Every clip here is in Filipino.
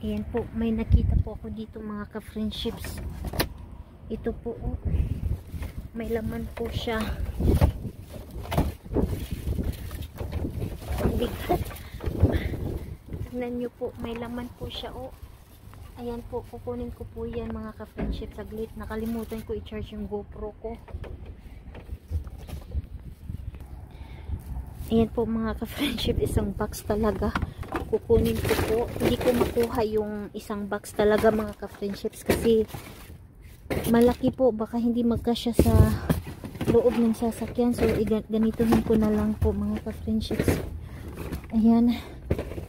Ayan po, may nakita po ako dito mga ka-friendships. Ito po, oh, may laman po siya. Bigat. Tignan nyo po, may laman po siya, oh. Ayan po, kukunin ko po yan mga ka-friendship saglit. Nakalimutan ko i-charge yung GoPro ko. Ayan po mga ka-friendship, isang box talaga. Kukunin ko po. Hindi ko makuha yung isang box talaga mga ka-friendships kasi malaki po. Baka hindi magkasya sa loob ng sasakyan. So, ganitohin ko na lang po mga ka-friendships. Ayan.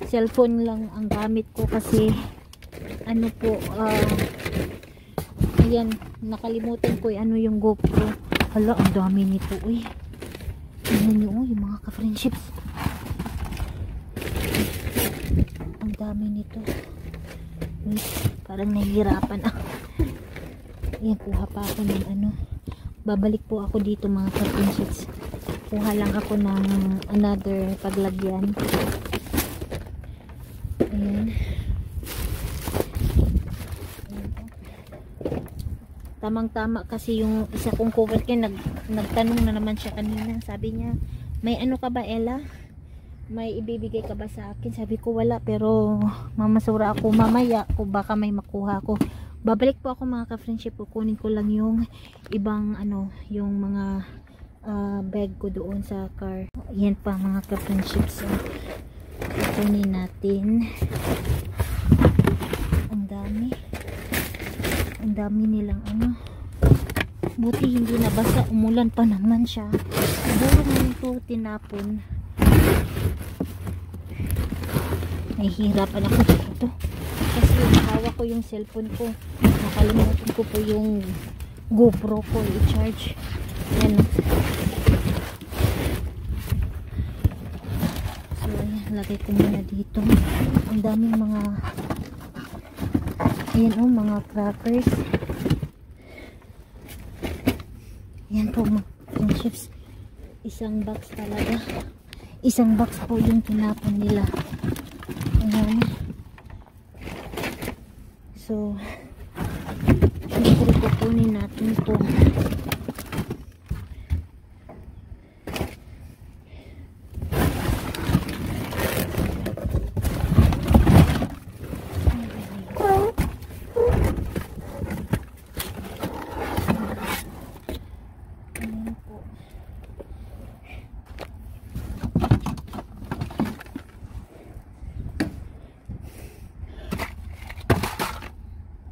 Cellphone lang ang gamit ko kasi ano po, ayan, nakalimutan ko ano yung GoPro. Hala, ang dami nito, uy. Tingnan nyo, yung mga ka-friendships. Ang dami nito. Uy, parang nahihirapan ako. Ayan, kuha pa ako ng ano. Babalik po ako dito mga ka-friendships. Kuha lang ako ng another paglagyan. Ayan. Tamang-tama kasi yung isa kong coworker nagtanong na naman siya kanina. Sabi niya, may ano ka ba Ella? May ibibigay ka ba sa akin? Sabi ko wala, pero mamasura ako mamaya kung baka may makuha ko. Babalik po ako mga ka-friendship. Kukunin ko lang yung ibang ano, yung mga bag ko doon sa car. Yan pa mga ka-friendship. So, kukunin natin. Ang dami nilang ano. Buti hindi nabasa, umulan pa naman siya. Siguro ngayon ito tinapon. Nahihirapan ako dito kasi hawak ko yung cellphone ko, nakalimutan ko po yung GoPro ko i-charge. Ayan. So ayan, lagay ko muna dito. Ang daming mga ayan, oh, mga crackers. Ayan po mga friendships, isang box talaga, isang box po yung tinapon nila. Ayan. So siyempre kukunin natin ito.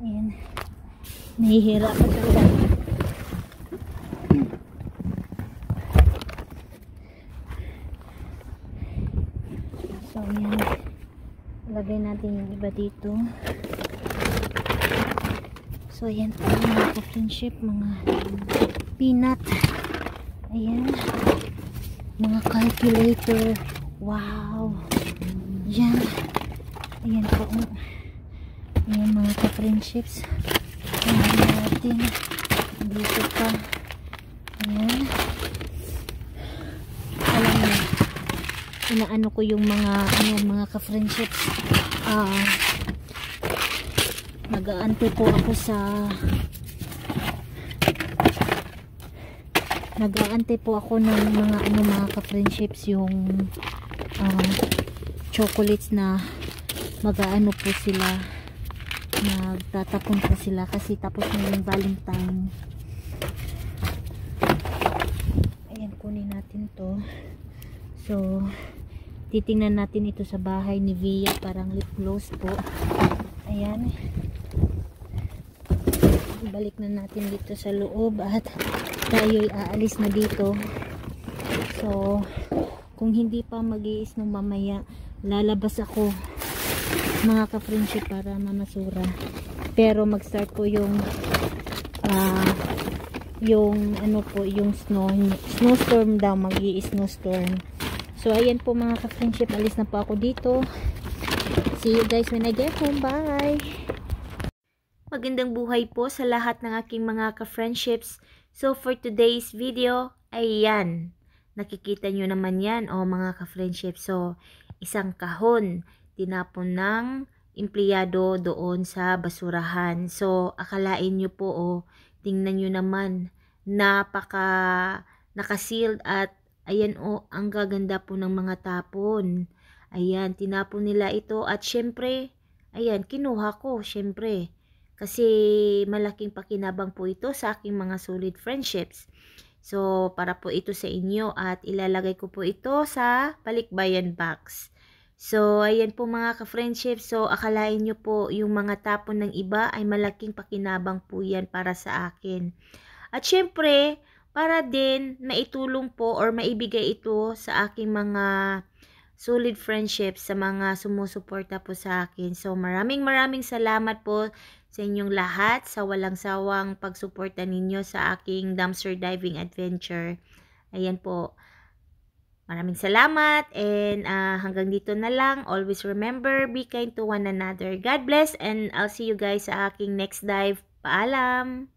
Ayan. Nahihirapan talaga. So, ayan. Lagay natin yung iba dito. So, ayan po mga ka-friendship, mga peanut. Ayan. Mga calculator. Wow. Ayan. Ayan po. Ayan mga ka-friendships. Ayan natin. Dito pa. Ayan. Alam mo, inaano ko yung mga mga ka-friendships. Nag-aantay po ako sa nag-aantay po ako ng mga mga ka-friendships, yung chocolates na mag-aano po sila, nagtatapon po sila kasi tapos na yung Valentine. Ayan, kunin natin to. So titingnan natin ito sa bahay ni Via, parang lip gloss po. Ayan, ibalik na natin dito sa loob at tayo'y aalis na dito. So kung hindi pa mag-i-snow mamaya, lalabas ako mga ka-friendship para mamasura, pero mag-start po yung ano po, yung snowstorm daw, mag-i-snowstorm. So ayan po mga ka-friendship, alis na po ako dito. See you guys when I get home. Bye! Magandang buhay po sa lahat ng aking mga ka-friendships. So for today's video, ayan, nakikita nyo naman yan, mga ka-friendship. So isang kahon tinapon ng empleyado doon sa basurahan. So, akalain nyo po, oh, tingnan nyo naman, naka-sealed at ayan, oh, ang gaganda po ng mga tapon. Ayan, tinapon nila ito at syempre, ayan, kinuha ko, syempre. Kasi malaking pakinabang po ito sa aking mga solid friendships. So, para po ito sa inyo at ilalagay ko po ito sa balikbayan box. So, ayan po mga ka-friendship. So, akalain nyo po yung mga tapon ng iba ay malaking pakinabang po yan para sa akin. At syempre, para din maitulong po or maibigay ito sa aking mga solid friendship, sa mga sumusuporta po sa akin. So, maraming salamat po sa inyong lahat sa walang sawang pagsuporta ninyo sa aking dumpster diving adventure. Ayan po. Maraming salamat and hanggang dito na lang. Always remember, be kind to one another. God bless and I'll see you guys sa aking next dive. Paalam!